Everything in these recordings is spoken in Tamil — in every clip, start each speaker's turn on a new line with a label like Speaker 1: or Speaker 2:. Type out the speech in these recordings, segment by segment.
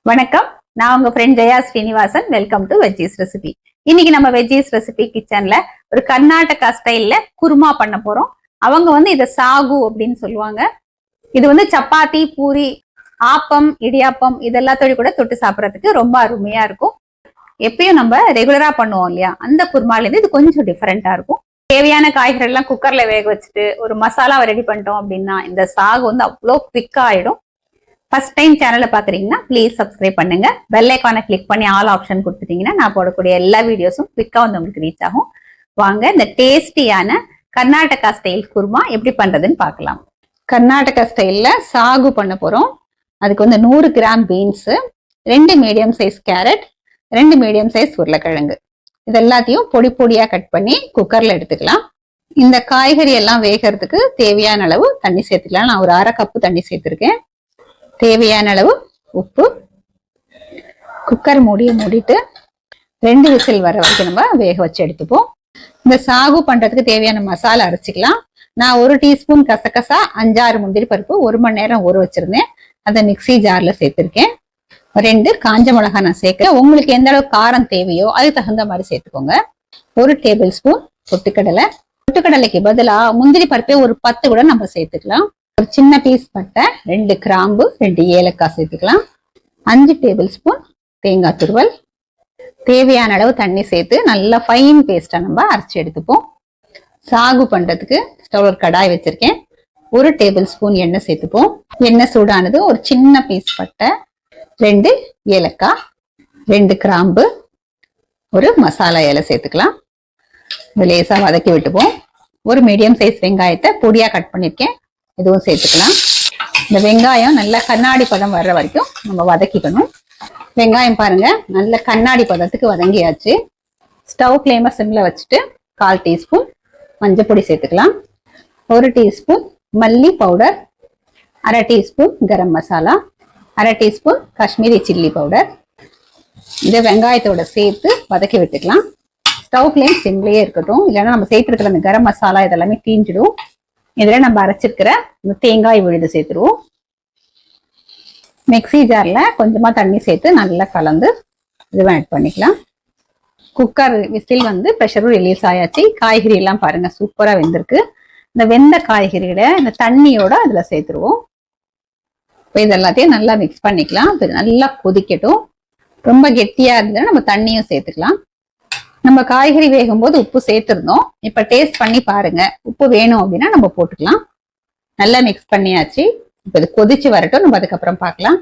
Speaker 1: வணக்கம். நான் உங்க friend Jaya Srinivasan. Welcome to veggies recipe. இன்னைக்கு நம்ம வெஜ்ஜீஸ் ரெசிபி கிச்சன்ல ஒரு கர்நாடகா ஸ்டைல்ல குருமா பண்ண போறோம். அவங்க இதை சாகு அப்படின்னு சொல்லுவாங்க. இது சப்பாத்தி, பூரி, ஆப்பம், இடியாப்பம் இதெல்லாத்தோடு கூட தொட்டு சாப்பிடறதுக்கு ரொம்ப அருமையா இருக்கும். எப்பயும் நம்ம ரெகுலரா பண்ணுவோம் இல்லையா, அந்த குருமால இருந்து இது கொஞ்சம் டிஃபரெண்டா இருக்கும். தேவையான காய்கறி எல்லாம் குக்கர்ல வேக வச்சுட்டு ஒரு மசாலாவை ரெடி பண்ணிட்டோம் அப்படின்னா இந்த சாகு அவ்வளோ குவிக்கா ஆயிடும். ஃபர்ஸ்ட் டைம் சேனலை பாக்குறீங்கன்னா ப்ளீஸ் சப்ஸ்கிரைப் பண்ணுங்க. பெல் ஐக்கானை கிளிக் பண்ணி ஆல் ஆப்ஷன் கொடுத்துட்டீங்கன்னா நான் போடக்கூடிய எல்லா வீடியோஸும் குவிக்கா உங்களுக்கு ரீச் ஆகும். வாங்க இந்த டேஸ்டியான கர்நாடகா ஸ்டைல் குருமா எப்படி பண்றதுன்னு பார்க்கலாம். கர்நாடகா ஸ்டைல்ல சாகு பண்ண போறோம். அதுக்கு 100 gram beans, 2 medium size carrot, 2 medium size உருளைக்கிழங்கு, இது எல்லாத்தையும் பொடி பொடியா கட் பண்ணி குக்கர்ல எடுத்துக்கலாம். இந்த காய்கறி எல்லாம் வேகிறதுக்கு தேவையான அளவு தண்ணி சேர்த்துக்கலாம். நான் ஒரு 1/2 கப்பு தண்ணி சேர்த்திருக்கேன். தேவையான அளவு உப்பு. குக்கர் மூடிட்டு 2 விசில் வர வரைக்கும் நம்ம வேக வச்சு எடுத்துப்போம். இந்த சாகு பண்றதுக்கு தேவையான மசாலா அரைச்சிக்கலாம். நான் 1 டீஸ்பூன் கசகசா, 5-6 முந்திரி பருப்பு 1 மணி நேரம் ஊற வச்சிருந்தேன். அதை மிக்சி ஜார்ல சேர்த்திருக்கேன். 2 காஞ்ச மிளகாய் நான் சேர்க்கிறேன். உங்களுக்கு எந்த அளவுக்கு காரம் தேவையோ அதுக்கு தகுந்த மாதிரி சேர்த்துக்கோங்க. 1 டேபிள் ஸ்பூன் பொட்டுக்கடலை. பொட்டுக்கடலைக்கு பதிலா முந்திரி பருப்பே ஒரு 10 கூட நம்ம சேர்த்துக்கலாம். ஒரு சின்ன பீஸ் பட்டை, 2 கிராம்பு, 2 ஏலக்காய் சேர்த்துக்கலாம். 5 டேபிள் ஸ்பூன் தேங்காய் துருவல். தேவையான அளவு தண்ணி சேர்த்து நல்லா ஃபைன் பேஸ்டா நம்ம அரைச்சி எடுத்துப்போம். சாகு பண்றதுக்கு ஸ்டவ் ஒரு கடாய் வச்சிருக்கேன். 1 டேபிள் ஸ்பூன் எண்ணெய் சேர்த்துப்போம். எண்ணெய் சூடானது ஒரு சின்ன பீஸ் பட்டை, 2 ஏலக்காய், 2 கிராம்பு, ஒரு மசாலா இலை சேர்த்துக்கலாம். லேசா வதக்கி விட்டுப்போம். ஒரு மீடியம் சைஸ் வெங்காயத்தை பொடியா கட் பண்ணிருக்கேன், இதுவும் சேர்த்துக்கலாம். இந்த வெங்காயம் நல்ல கண்ணாடி பதம் வர்ற வரைக்கும் நம்ம வதக்கிக்கணும். வெங்காயம் பாருங்க நல்ல கண்ணாடி பதத்துக்கு வதங்கியாச்சு. ஸ்டவ் ஃப்ளேமை சிம்ல வச்சுட்டு 1/4 டீஸ்பூன் மஞ்சள் பொடி சேர்த்துக்கலாம். 1 டீஸ்பூன் மல்லி powder, 1/2 teaspoon garam masala, 1/2 teaspoon Kashmiri chilli powder. இந்த வெங்காயத்தோட சேர்த்து வதக்கி விட்டுக்கலாம். ஸ்டவ் ஃப்ளேம் சிம்லயே இருக்கட்டும், இல்லைன்னா நம்ம சேர்த்துருக்கிற அந்த கரம் மசாலா இதெல்லாமே தீஞ்சிடும். இதுல நம்ம அரைச்சிருக்கிற இந்த தேங்காய் விழுது சேர்த்துருவோம். மிக்சி ஜார்ல கொஞ்சமா தண்ணி சேர்த்து நல்லா கலந்து இதுவும் ஆட் பண்ணிக்கலாம். குக்கர் விசில் ப்ரெஷரும் ரிலீஸ் ஆயாச்சு. காய்கறி எல்லாம் பாருங்க சூப்பரா வெந்திருக்கு. இந்த வெந்த காய்கறிகளை இந்த தண்ணியோட அதுல சேர்த்துருவோம். இது எல்லாத்தையும் நல்லா மிக்ஸ் பண்ணிக்கலாம். நல்லா கொதிக்கட்டும். ரொம்ப கெட்டியா இருந்ததுன்னா நம்ம தண்ணியும் சேர்த்துக்கலாம். நம்ம காய்கறி வேகும் போது உப்பு சேர்த்துருந்தோம். இப்ப டேஸ்ட் பண்ணி பாருங்க, உப்பு வேணும் அப்படின்னா நம்ம போட்டுக்கலாம். நல்லா மிக்ஸ் பண்ணியாச்சு. இப்ப இது கொதிச்சு வரட்டும், நம்ம அதுக்கப்புறம் பார்க்கலாம்.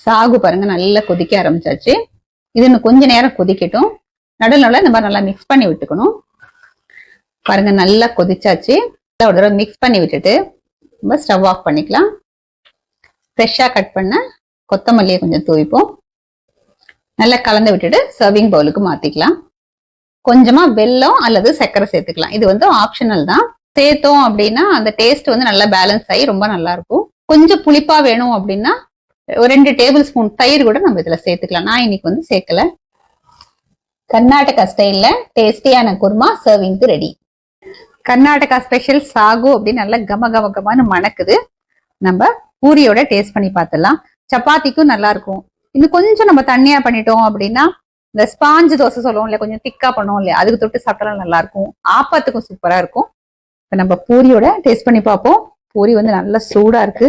Speaker 1: சாகு பாருங்க நல்லா கொதிக்க ஆரம்பிச்சாச்சு. இது இன்னும் கொஞ்ச நேரம் கொதிக்கட்டும். நடுவில் இந்த மாதிரி நல்லா மிக்ஸ் பண்ணி விட்டுக்கணும். பாருங்க நல்லா கொதிச்சாச்சு. ஒரு தடவை மிக்ஸ் பண்ணி விட்டுட்டு நம்ம ஸ்டவ் ஆஃப் பண்ணிக்கலாம். ஃப்ரெஷ்ஷா கட் பண்ண கொத்தமல்லியை கொஞ்சம் தூவிப்போம். நல்லா கலந்து விட்டுட்டு சர்விங் பவுலுக்கு மாத்திக்கலாம். கொஞ்சமா வெல்லம் அல்லது சர்க்கரை சேர்த்துக்கலாம். இது ஆப்ஷனல் தான். சேர்த்தோம் அப்படின்னா அந்த டேஸ்ட் நல்லா பேலன்ஸ் ஆகி ரொம்ப நல்லா இருக்கும். கொஞ்சம் புளிப்பா வேணும் அப்படின்னா 2 டேபிள் ஸ்பூன் தயிர் கூட நம்ம இதுல சேர்த்துக்கலாம். நான் இன்னைக்கு சேர்க்கல. கர்நாடகா ஸ்டைல்ல டேஸ்டியான குருமா சர்விங்க்கு ரெடி. கர்நாடகா ஸ்பெஷல் சாகு அப்படின்னு நல்லா கமகமகமானு மணக்குது. நம்ம பூரியோட டேஸ்ட் பண்ணி பார்த்துடலாம். சப்பாத்திக்கும் நல்லா இருக்கும். இன்னும் கொஞ்சம் நம்ம தண்ணியா பண்ணிட்டோம் அப்படின்னா இந்த ஸ்பாஞ்சு தோசை சொல்லுவோம் இல்லையா, கொஞ்சம் திக்கா பண்ணுவோம் இல்லையா, அதுக்கு தொட்டு சாப்பிட்டாலும் நல்லா இருக்கும். ஆப்பத்துக்கும் சூப்பரா இருக்கும். இப்ப நம்ம பூரியோட டேஸ்ட் பண்ணி பார்ப்போம். பூரி நல்லா சூடா இருக்கு.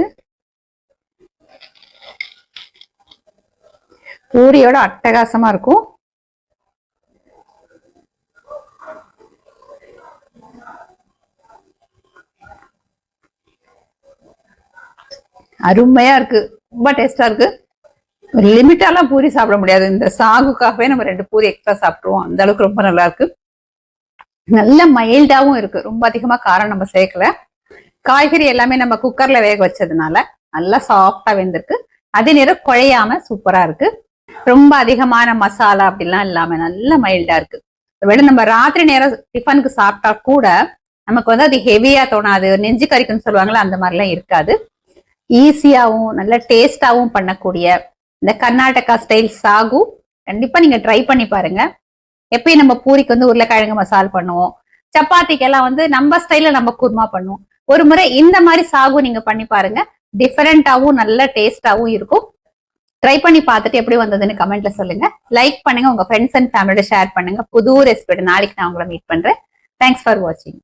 Speaker 1: பூரியோட அட்டகாசமா இருக்கும். அருமையா இருக்கு. ரொம்ப டேஸ்டா இருக்கு. லிமிட்டாலாம் பூரி சாப்பிட முடியாது. இந்த சாகுக்காகவே நம்ம 2 பூரி எக்ஸ்ட்ரா சாப்பிடுவோம். அந்த அளவுக்கு ரொம்ப நல்லா இருக்கு. நல்ல மைல்டாவும் இருக்கு. ரொம்ப அதிகமா காரம் நம்ம சேர்க்கல. காய்கறி எல்லாமே நம்ம குக்கர்ல வேக வச்சதுனால நல்லா சாஃப்டா வெந்திருக்கு. அதே நேரம் குழையாம சூப்பரா இருக்கு. ரொம்ப அதிகமான மசாலா அப்படிலாம் இல்லாம நல்ல மைல்டா இருக்கு. ஒருவேளை நம்ம ராத்திரி நேரம் டிஃபனுக்கு சாப்பிட்டா கூட நமக்கு அது ஹெவியா தோணாது. நெஞ்சு கறிக்குன்னு சொல்லுவாங்களா, அந்த மாதிரிலாம் இருக்காது. ஈஸியாவும் நல்ல டேஸ்டாவும் பண்ணக்கூடிய இந்த கர்நாடகா ஸ்டைல் சாகு கண்டிப்பா நீங்க ட்ரை பண்ணி பாருங்க. எப்பயும் நம்ம பூரிக்கு உருளைக்கிழங்கு மசால் பண்ணுவோம். சப்பாத்திக்கெல்லாம் நம்ம ஸ்டைல்ல நம்ம குருமா பண்ணுவோம். ஒரு முறை இந்த மாதிரி சாகு நீங்க பண்ணி பாருங்க. டிஃபரெண்டாவும் நல்ல டேஸ்டாவும் இருக்கும். ட்ரை பண்ணி பார்த்துட்டு எப்படி வந்ததுன்னு கமெண்ட்ல சொல்லுங்க. லைக் பண்ணுங்க, உங்க ஃப்ரெண்ட்ஸ் அண்ட் ஃபேமிலியோட ஷேர் பண்ணுங்க. புது ரெசிபியோட நாளைக்கு நான் உங்களை மீட் பண்றேன். தேங்க்ஸ் ஃபார் வாட்சிங்.